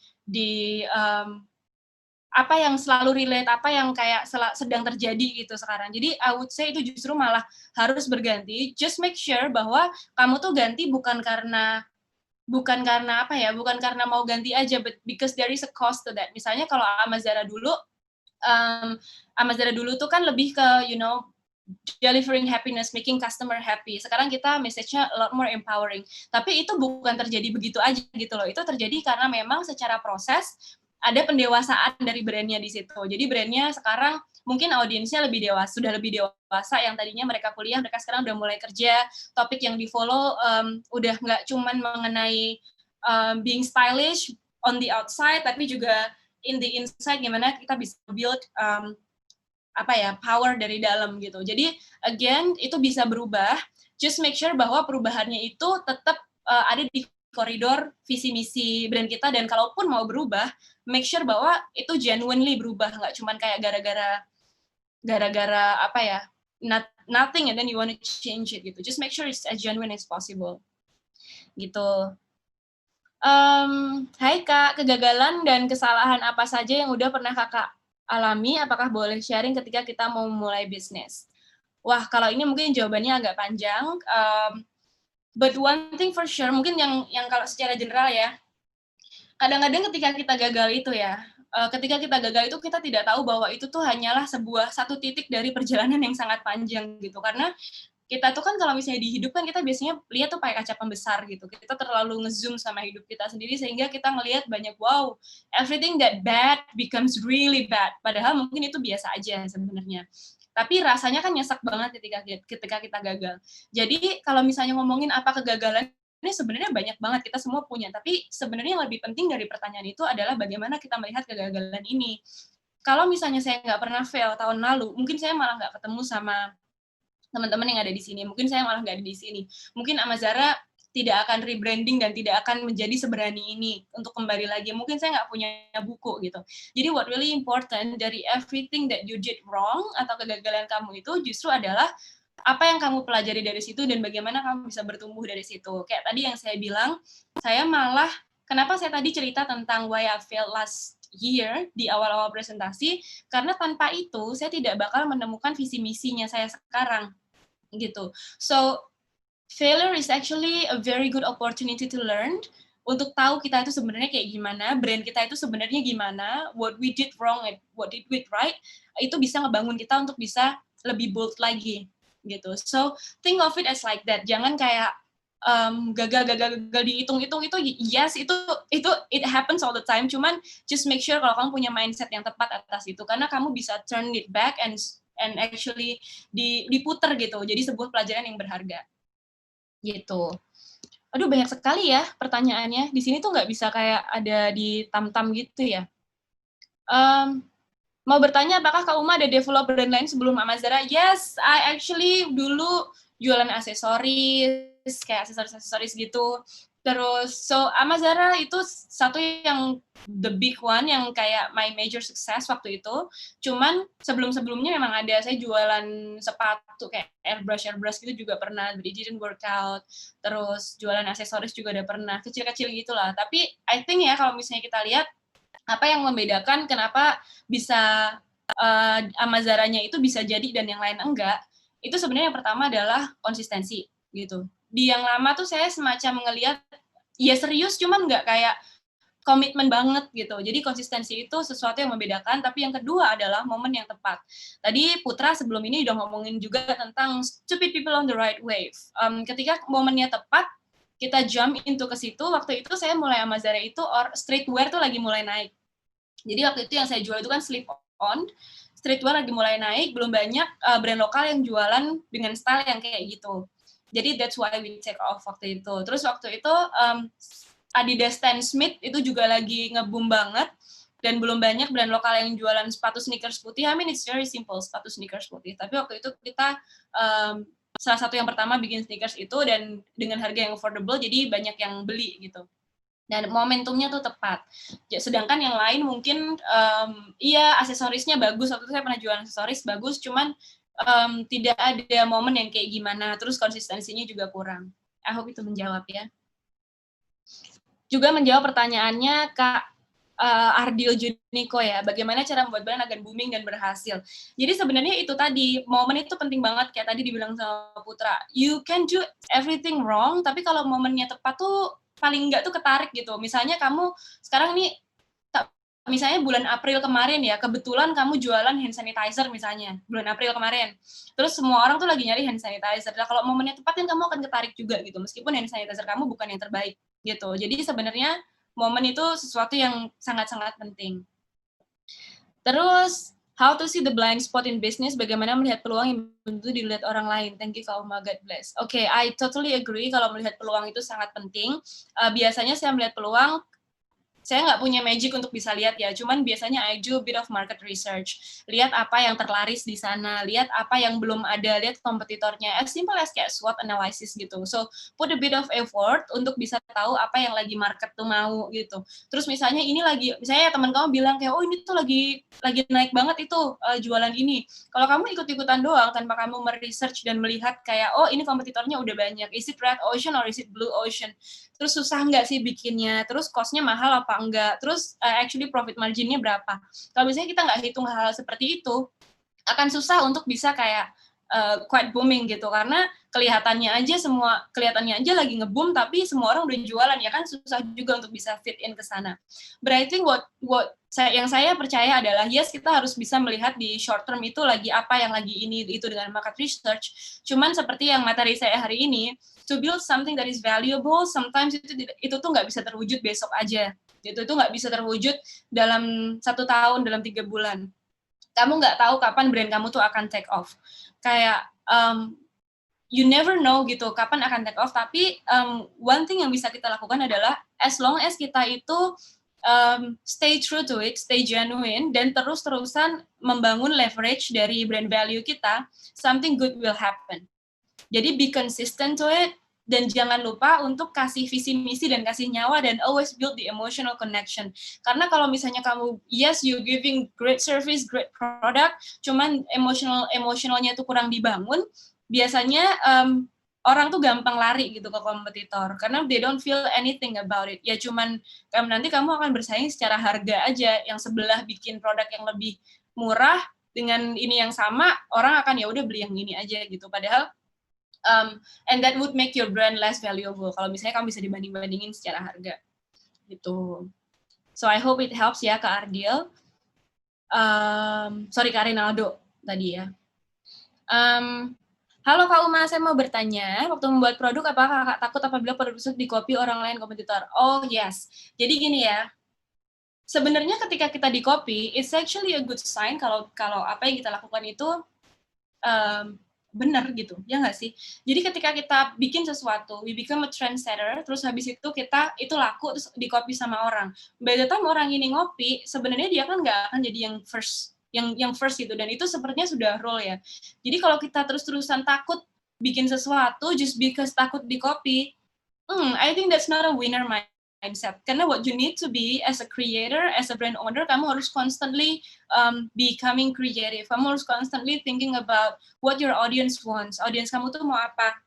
apa yang selalu relate, apa yang kayak sedang terjadi gitu sekarang. Jadi I would say itu justru malah harus berganti. Just make sure bahwa kamu tuh ganti bukan karena apa ya, bukan karena mau ganti aja, but because there is a cost to that. Misalnya kalau Amazara dulu, Amazara dulu tuh kan lebih ke, delivering happiness, making customer happy. Sekarang kita message-nya a lot more empowering. Tapi itu bukan terjadi begitu aja gitu loh. Itu terjadi karena memang secara proses ada pendewasaan dari brand-nya di situ. Jadi brand-nya sekarang mungkin audiensnya lebih dewasa, sudah lebih dewasa, yang tadinya mereka kuliah, mereka sekarang udah mulai kerja, topik yang di-follow udah nggak cuman mengenai being stylish on the outside, tapi juga in the inside gimana kita bisa build power dari dalam gitu. Jadi again itu bisa berubah. Just make sure bahwa perubahannya itu tetap ada di koridor visi misi brand kita, dan kalaupun mau berubah, make sure bahwa itu genuinely berubah, nggak cuman kayak gara-gara nothing and then you want to change it gitu. Just make sure it's as genuine as possible gitu. Hai Kak, kegagalan dan kesalahan apa saja yang udah pernah Kakak alami? Apakah boleh sharing ketika kita mau mulai bisnis? Wah, kalau ini mungkin jawabannya agak panjang. But one thing for sure, mungkin yang kalau secara general ya, kadang-kadang ketika kita gagal itu ya, ketika kita gagal itu kita tidak tahu bahwa itu tuh hanyalah satu titik dari perjalanan yang sangat panjang gitu. Karena kita tuh kan kalau misalnya di hidup kan kita biasanya lihat tuh pakai kaca pembesar gitu. Kita terlalu nge-zoom sama hidup kita sendiri sehingga kita ngelihat banyak, wow, everything that bad becomes really bad. Padahal mungkin itu biasa aja sebenarnya. Tapi rasanya kan nyesek banget ketika kita gagal. Jadi kalau misalnya ngomongin apa kegagalan, ini sebenarnya banyak banget, kita semua punya. Tapi sebenarnya yang lebih penting dari pertanyaan itu adalah bagaimana kita melihat kegagalan ini. Kalau misalnya saya nggak pernah fail tahun lalu, mungkin saya malah nggak ketemu sama teman-teman yang ada di sini. Mungkin saya malah nggak ada di sini. Mungkin Amazara tidak akan rebranding dan tidak akan menjadi seberani ini untuk kembali lagi. Mungkin saya nggak punya buku gitu. Jadi what really important dari everything that you did wrong atau kegagalan kamu itu justru adalah apa yang kamu pelajari dari situ dan bagaimana kamu bisa bertumbuh dari situ. Kayak tadi yang saya bilang, saya malah, kenapa saya tadi cerita tentang why I failed last year di awal-awal presentasi, karena tanpa itu saya tidak bakal menemukan visi misinya saya sekarang gitu. So failure is actually a very good opportunity to learn, untuk tahu kita itu sebenarnya kayak gimana, brand kita itu sebenarnya gimana, what we did wrong and what did we right, itu bisa ngebangun kita untuk bisa lebih bold lagi gitu. So think of it as like that. Jangan kayak gagal dihitung-hitung, itu yes, itu it happens all the time. Cuman just make sure kalau kamu punya mindset yang tepat atas itu, karena kamu bisa turn it back and actually diputer gitu. Jadi sebuah pelajaran yang berharga. Gitu. Aduh banyak sekali ya pertanyaannya. Di sini tuh nggak bisa kayak ada di tam-tam gitu ya. Mau bertanya apakah Kak Uma ada develop brand lain sebelum Amazara? Yes, I actually dulu jualan aksesoris, kayak aksesoris gitu. Terus, so Amazara itu satu yang the big one, yang kayak my major success waktu itu. Cuman sebelum-sebelumnya memang ada, saya jualan sepatu kayak airbrush gitu juga pernah, but it didn't work out. Terus jualan aksesoris juga udah pernah, kecil-kecil gitulah. Tapi I think ya kalau misalnya kita lihat, apa yang membedakan kenapa bisa Amazaranya itu bisa jadi dan yang lain enggak, itu sebenarnya yang pertama adalah konsistensi gitu. Di yang lama tuh saya semacam ngelihat ya serius, cuman nggak kayak komitmen banget gitu. Jadi konsistensi itu sesuatu yang membedakan. Tapi yang kedua adalah momen yang tepat. Tadi Putra sebelum ini udah ngomongin juga tentang stupid people on the right wave. Ketika momennya tepat, kita jump into ke situ. Waktu itu saya mulai Amazara itu streetwear tuh lagi mulai naik. Jadi waktu itu yang saya jual itu kan slip on. Streetwear lagi mulai naik, belum banyak brand lokal yang jualan dengan style yang kayak gitu. Jadi that's why we take off waktu itu. Terus waktu itu Adidas Stan Smith itu juga lagi nge-boom banget, dan belum banyak brand lokal yang jualan sepatu sneakers putih. I mean it's very simple, sepatu sneakers putih. Tapi waktu itu kita salah satu yang pertama bikin sneakers itu, dan dengan harga yang affordable, jadi banyak yang beli gitu. Dan momentumnya tuh tepat. Sedangkan yang lain mungkin iya aksesorisnya bagus, waktu itu saya pernah jualan aksesoris bagus, cuman tidak ada momen yang kayak gimana, terus konsistensinya juga kurang. I hope itu menjawab ya. Juga menjawab pertanyaannya Kak Ardil Juniko ya, bagaimana cara membuat brand agar booming dan berhasil. Jadi sebenarnya itu tadi, momen itu penting banget, kayak tadi dibilang sama Putra. You can do everything wrong, tapi kalau momennya tepat tuh paling enggak tuh ketarik gitu. Misalnya kamu sekarang nih, misalnya bulan April kemarin ya, kebetulan kamu jualan hand sanitizer misalnya, bulan April kemarin. Terus semua orang tuh lagi nyari hand sanitizer. Nah, kalau momennya tepat kan kamu akan ketarik juga gitu, meskipun hand sanitizer kamu bukan yang terbaik gitu. Jadi sebenarnya momen itu sesuatu yang sangat-sangat penting. Terus, how to see the blind spot in business, bagaimana melihat peluang yang tentu dilihat orang lain. Thank you, Kak Uma, God bless. Oke, I totally agree kalau melihat peluang itu sangat penting. Biasanya saya melihat peluang, saya nggak punya magic untuk bisa lihat ya, cuman biasanya I do a bit of market research. Lihat apa yang terlaris di sana, lihat apa yang belum ada, lihat kompetitornya, as simple as kayak SWOT analysis gitu. So, put a bit of effort untuk bisa tahu apa yang lagi market tuh mau gitu. Terus misalnya ini lagi, misalnya teman kamu bilang kayak, oh ini tuh lagi naik banget itu jualan ini. Kalau kamu ikut-ikutan doang tanpa kamu meresearch dan melihat kayak, oh ini kompetitornya udah banyak, is it red ocean or is it blue ocean? Terus susah nggak sih bikinnya, terus cost-nya mahal apa enggak, terus actually profit margin-nya berapa. Kalau misalnya kita nggak hitung hal-hal seperti itu, akan susah untuk bisa kayak quite booming gitu, karena kelihatannya aja lagi nge-boom, tapi semua orang udah jualan, ya kan susah juga untuk bisa fit in ke sana. But I think yang saya percaya adalah, yes, kita harus bisa melihat di short term itu lagi apa yang lagi ini, itu dengan market research. Cuman seperti yang materi saya hari ini, to build something that is valuable, sometimes itu tuh nggak bisa terwujud besok aja. Itu tuh nggak bisa terwujud dalam 1 tahun, dalam 3 bulan. Kamu nggak tahu kapan brand kamu tuh akan take off. Kayak, you never know gitu, kapan akan take off, tapi one thing yang bisa kita lakukan adalah, as long as kita itu stay true to it, stay genuine, dan terus-terusan membangun leverage dari brand value kita, something good will happen. Jadi be consistent to it, dan jangan lupa untuk kasih visi misi dan kasih nyawa, dan always build the emotional connection. Karena kalau misalnya kamu, yes, you giving great service, great product, cuman emosionalnya itu kurang dibangun, biasanya orang tuh gampang lari gitu ke kompetitor, karena they don't feel anything about it. Ya cuman nanti kamu akan bersaing secara harga aja, yang sebelah bikin produk yang lebih murah dengan ini yang sama, orang akan ya udah beli yang ini aja gitu. Padahal and that would make your brand less valuable kalau misalnya kamu bisa dibanding-bandingin secara harga gitu. So I hope it helps ya Kak Ardil. Sorry Kak Rinaldo tadi ya. Halo Kak Uma, saya mau bertanya, waktu membuat produk apakah Kakak takut apabila produk tersebut di-copy orang lain kompetitor? Oh yes, jadi gini ya, sebenarnya ketika kita di-copy, it's actually a good sign kalau apa yang kita lakukan itu benar gitu, ya nggak sih? Jadi ketika kita bikin sesuatu, we become a trendsetter, terus habis itu kita itu laku, terus di-copy sama orang. By the time orang ini ngopi, sebenarnya dia kan nggak akan jadi yang first gitu, dan itu sepertinya sudah role ya. Jadi kalau kita terus-terusan takut bikin sesuatu, just because takut di-copy, I think that's not a winner mindset. Karena what you need to be as a creator, as a brand owner, kamu harus constantly becoming creative. Kamu harus constantly thinking about what your audience wants. Audience kamu tuh mau apa?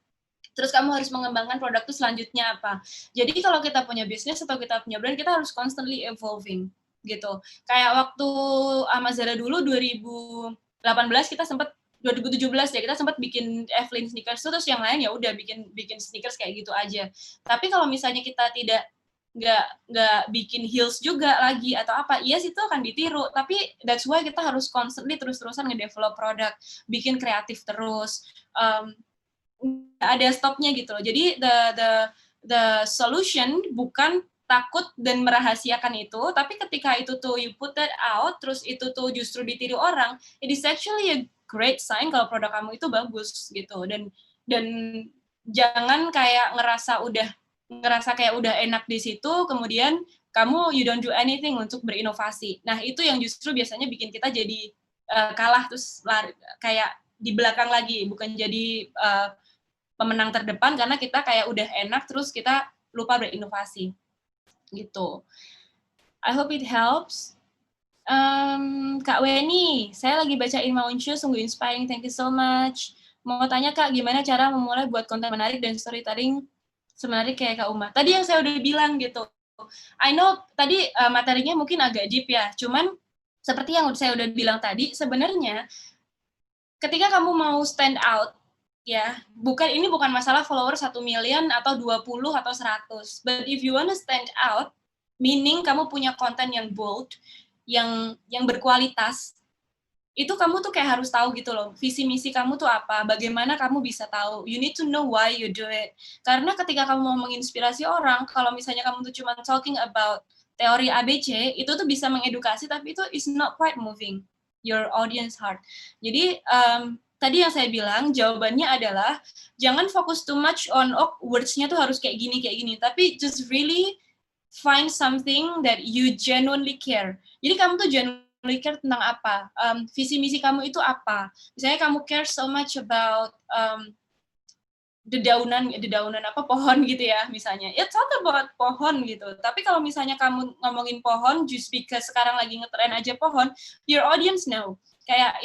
Terus kamu harus mengembangkan produk itu selanjutnya apa. Jadi kalau kita punya bisnis atau kita punya brand, kita harus constantly evolving gitu. Kayak waktu Amazara dulu 2018 kita sempat 2017 ya, kita sempat bikin Evelyn sneakers, terus yang lain ya udah bikin sneakers kayak gitu aja. Tapi kalau misalnya kita nggak bikin heels juga lagi atau apa, yes itu akan ditiru, tapi that's why kita harus constantly terus-terusan ngedevelop produk, bikin kreatif terus, ada stopnya gitu loh. Jadi the solution bukan takut dan merahasiakan itu, tapi ketika itu tuh you put that out, terus itu tuh justru ditiru orang, it is actually a great sign kalau produk kamu itu bagus gitu. Dan jangan kayak ngerasa udah ngerasa kayak udah enak di situ, kemudian kamu you don't do anything untuk berinovasi. Nah, itu yang justru biasanya bikin kita jadi kalah terus lari, kayak di belakang lagi, bukan jadi pemenang terdepan karena kita kayak udah enak terus kita lupa berinovasi. Gitu. I hope it helps. Kak Weni, saya lagi bacain Maunchu, sungguh inspiring, thank you so much. Mau tanya Kak, gimana cara memulai buat konten menarik dan storytelling semenarik kayak Kak Uma? Tadi yang saya udah bilang gitu. I know tadi materinya mungkin agak deep ya, cuman seperti yang saya udah bilang tadi, sebenarnya ketika kamu mau stand out, ya, ini bukan masalah follower 1 million atau 20 atau 100, but if you wanna stand out, meaning kamu punya konten yang bold, yang berkualitas, itu kamu tuh kayak harus tahu gitu loh, visi misi kamu tuh apa, bagaimana kamu bisa tahu, you need to know why you do it. Karena ketika kamu mau menginspirasi orang, kalau misalnya kamu tuh cuma talking about teori ABC, itu tuh bisa mengedukasi, tapi itu is not quite moving your audience heart. Jadi, tadi yang saya bilang, jawabannya adalah, jangan fokus too much on, words-nya tuh harus kayak gini, tapi just really find something that you genuinely care. Jadi kamu tuh genuinely care tentang apa? Visi misi kamu itu apa? Misalnya kamu care so much about dedaunan apa pohon gitu ya misalnya. It's all about pohon gitu. Tapi kalau misalnya kamu ngomongin pohon just because sekarang lagi ngetren aja pohon, your audience know. Kayak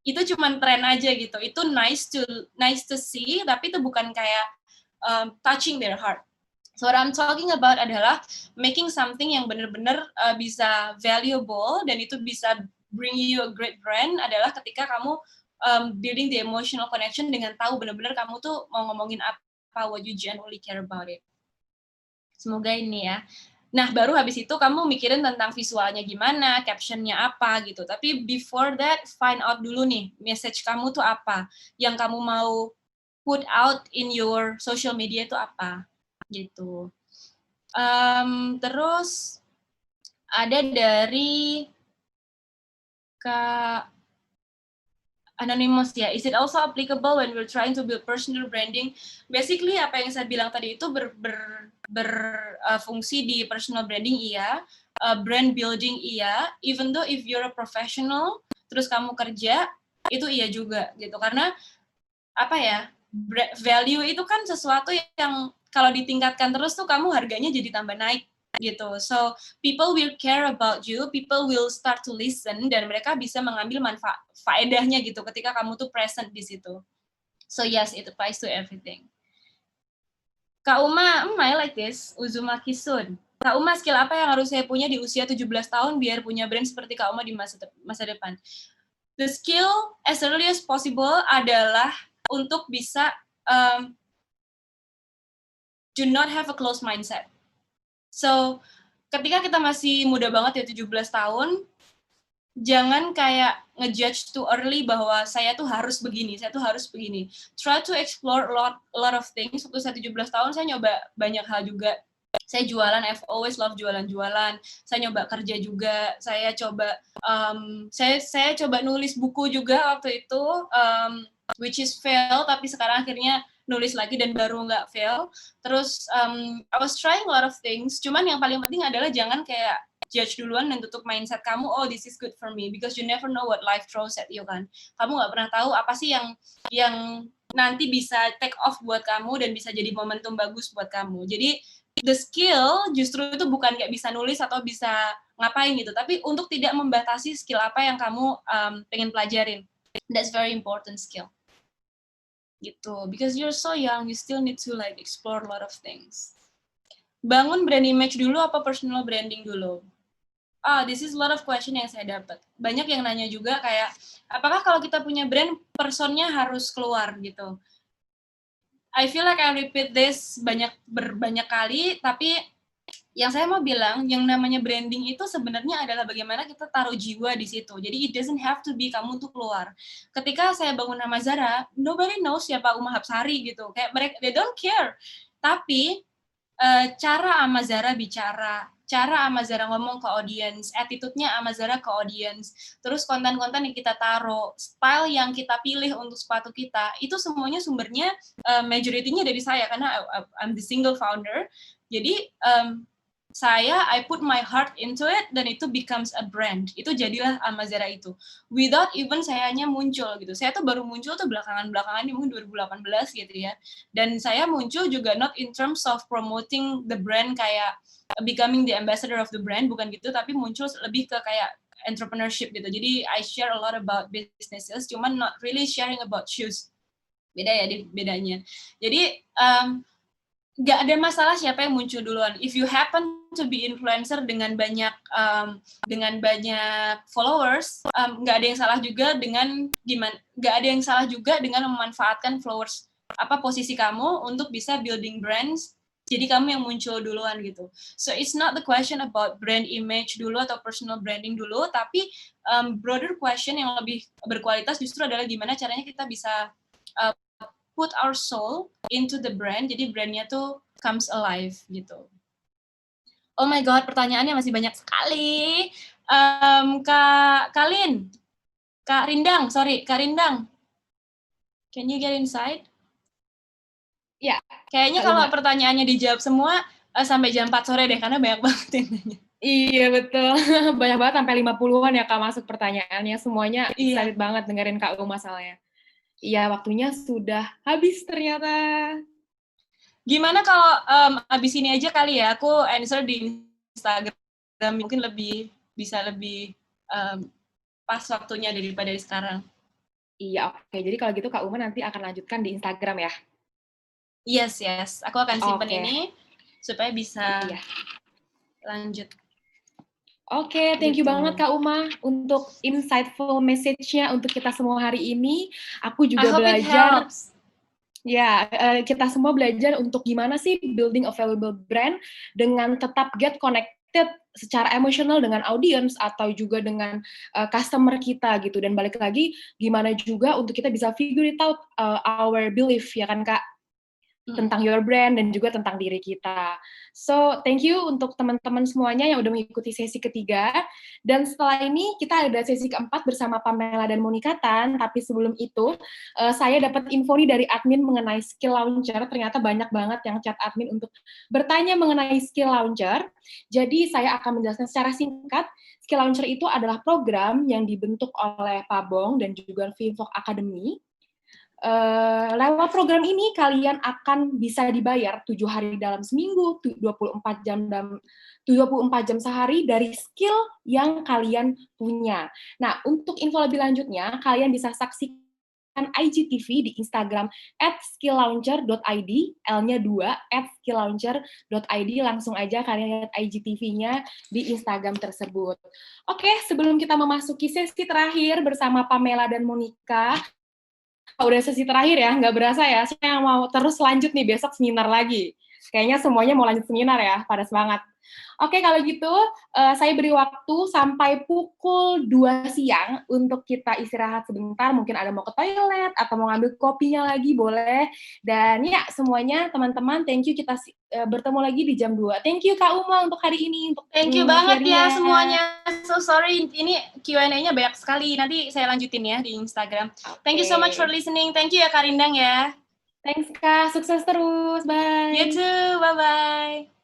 itu cuma tren aja gitu. Itu nice to see, tapi itu bukan kayak touching their heart. So what I'm talking about adalah making something yang benar-benar bisa valuable dan itu bisa bring you a great brand adalah ketika kamu building the emotional connection dengan tahu benar-benar kamu tuh mau ngomongin apa, what you genuinely care about it. Semoga ini ya. Nah, baru habis itu kamu mikirin tentang visualnya gimana, captionnya apa gitu. Tapi before that, find out dulu nih, message kamu tuh apa. Yang kamu mau put out in your social media itu apa. Gitu. Terus ada dari Kak Anonymous ya, is it also applicable when we're trying to build personal branding? Basically apa yang saya bilang tadi itu berfungsi di personal branding iya, brand building iya, even though if you're a professional, terus kamu kerja, itu iya juga gitu. Karena apa ya, value itu kan sesuatu yang kalau ditingkatkan terus tuh kamu harganya jadi tambah naik gitu. So people will care about you, people will start to listen dan mereka bisa mengambil faedahnya gitu ketika kamu tuh present di situ. So yes, it applies to everything. Kak Uma, I like this. Uzumaki Sun. Kak Uma, skill apa yang harus saya punya di usia 17 tahun biar punya brand seperti Kak Uma di masa depan? The skill as early as possible adalah untuk bisa do not have a closed mindset. So, ketika kita masih muda banget ya 17 tahun, jangan kayak ngejudge too early bahwa saya tuh harus begini, saya tuh harus begini. Try to explore a lot of things. Waktu saya 17 tahun, saya nyoba banyak hal juga. Saya jualan, I've always love jualan-jualan. Saya nyoba kerja juga, saya coba saya coba nulis buku juga waktu itu, which is fail, tapi sekarang akhirnya nulis lagi dan baru nggak fail. Terus I was trying a lot of things, cuman yang paling penting adalah jangan kayak judge duluan dan tutup mindset kamu, oh this is good for me, because you never know what life throws at you kan. Kamu nggak pernah tahu apa sih yang nanti bisa take off buat kamu dan bisa jadi momentum bagus buat kamu. Jadi the skill justru itu bukan kayak bisa nulis atau bisa ngapain gitu, tapi untuk tidak membatasi skill apa yang kamu pengen pelajarin. That's very important skill. Gitu, because you're so young, you still need to like explore a lot of things. Bangun brand image dulu apa personal branding dulu? This is a lot of question yang saya dapat. Banyak yang nanya juga kayak, apakah kalau kita punya brand, personnya harus keluar gitu? I feel like I repeat this banyak kali, tapi yang saya mau bilang, yang namanya branding itu sebenarnya adalah bagaimana kita taruh jiwa di situ. Jadi it doesn't have to be kamu tuh keluar. Ketika saya bangun nama Zara, nobody knows siapa Uma Hapsari gitu. Kayak mereka, they don't care. Tapi cara sama Zara bicara, cara Amazara ngomong ke audience, attitude-nya Amazara ke audience, terus konten-konten yang kita taruh, style yang kita pilih untuk sepatu kita, itu semuanya sumbernya majority-nya dari saya karena I'm the single founder. Jadi I put my heart into it dan itu becomes a brand. Itu jadilah Amazara itu. Without even sayanya muncul gitu. Saya tuh baru muncul tuh belakangan ini mungkin 2018 gitu ya. Dan saya muncul juga not in terms of promoting the brand kayak becoming the ambassador of the brand, bukan gitu, tapi muncul lebih ke kayak entrepreneurship gitu. Jadi I share a lot about businesses, cuman not really sharing about shoes. Beda ya bedanya. Jadi nggak ada masalah siapa yang muncul duluan. If you happen to be influencer dengan banyak followers, nggak ada yang salah juga dengan memanfaatkan followers posisi kamu untuk bisa building brands. Jadi kamu yang muncul duluan gitu. So it's not the question about brand image dulu atau personal branding dulu, tapi broader question yang lebih berkualitas justru adalah gimana caranya kita bisa put our soul into the brand, jadi brandnya tuh comes alive gitu. Oh my god, pertanyaannya masih banyak sekali. Kak Rindang, can you get inside? Ya. Kayaknya kalau pertanyaannya dijawab semua sampai jam 4 sore deh, karena banyak banget yang nanya. Iya betul, banyak banget sampai 50-an ya Kak masuk pertanyaannya, semuanya excited banget dengerin Kak Uma masalahnya. Iya, waktunya sudah habis ternyata. Gimana kalau abis ini aja kali ya, aku answer di Instagram, mungkin bisa lebih pas waktunya daripada sekarang. Iya, oke. Jadi kalau gitu Kak Uma nanti akan lanjutkan di Instagram ya? Yes. Aku akan simpan ini supaya bisa lanjut. Oke, thank you banget Kak Uma untuk insightful message-nya untuk kita semua hari ini. Aku juga belajar. Ya, kita semua belajar untuk gimana sih building a valuable brand dengan tetap get connected secara emosional dengan audience atau juga dengan customer kita gitu. Dan balik lagi, gimana juga untuk kita bisa figure it out our belief, ya kan Kak? Tentang your brand dan juga tentang diri kita. So, thank you untuk teman-teman semuanya yang udah mengikuti sesi ketiga. Dan setelah ini kita ada sesi keempat bersama Pamela dan Monica Tan. Tapi sebelum itu, saya dapat info nih dari admin mengenai Skill Launcher. Ternyata banyak banget yang chat admin untuk bertanya mengenai Skill Launcher. Jadi saya akan menjelaskan secara singkat. Skill Launcher itu adalah program yang dibentuk oleh Pabong dan juga Finvok Academy. Lewat program ini kalian akan bisa dibayar 7 hari dalam seminggu, 24 jam sehari dari skill yang kalian punya. Nah, untuk info lebih lanjutnya, kalian bisa saksikan IGTV di Instagram @skilllauncher.id, L-nya 2, @skilllauncher.id, langsung aja kalian lihat IGTV-nya di Instagram tersebut. Oke, sebelum kita memasuki sesi terakhir bersama Pamela dan Monica, udah sesi terakhir ya, nggak berasa ya. Saya yang mau terus lanjut nih, besok seminar lagi. Kayaknya semuanya mau lanjut seminar ya, pada semangat. Oke, kalau gitu saya beri waktu sampai pukul 2 siang untuk kita istirahat sebentar, mungkin ada mau ke toilet, atau mau ngambil kopinya lagi, boleh. Dan ya, semuanya teman-teman, thank you, kita bertemu lagi di jam 2. Thank you Kak Uma untuk hari ini. Thank you banget ya semuanya. So sorry, ini Q&A-nya banyak sekali, nanti saya lanjutin ya di Instagram. Thank you so much for listening. Thank you ya Kak Rindang ya. Thanks Kak, sukses terus, bye. You too, bye-bye.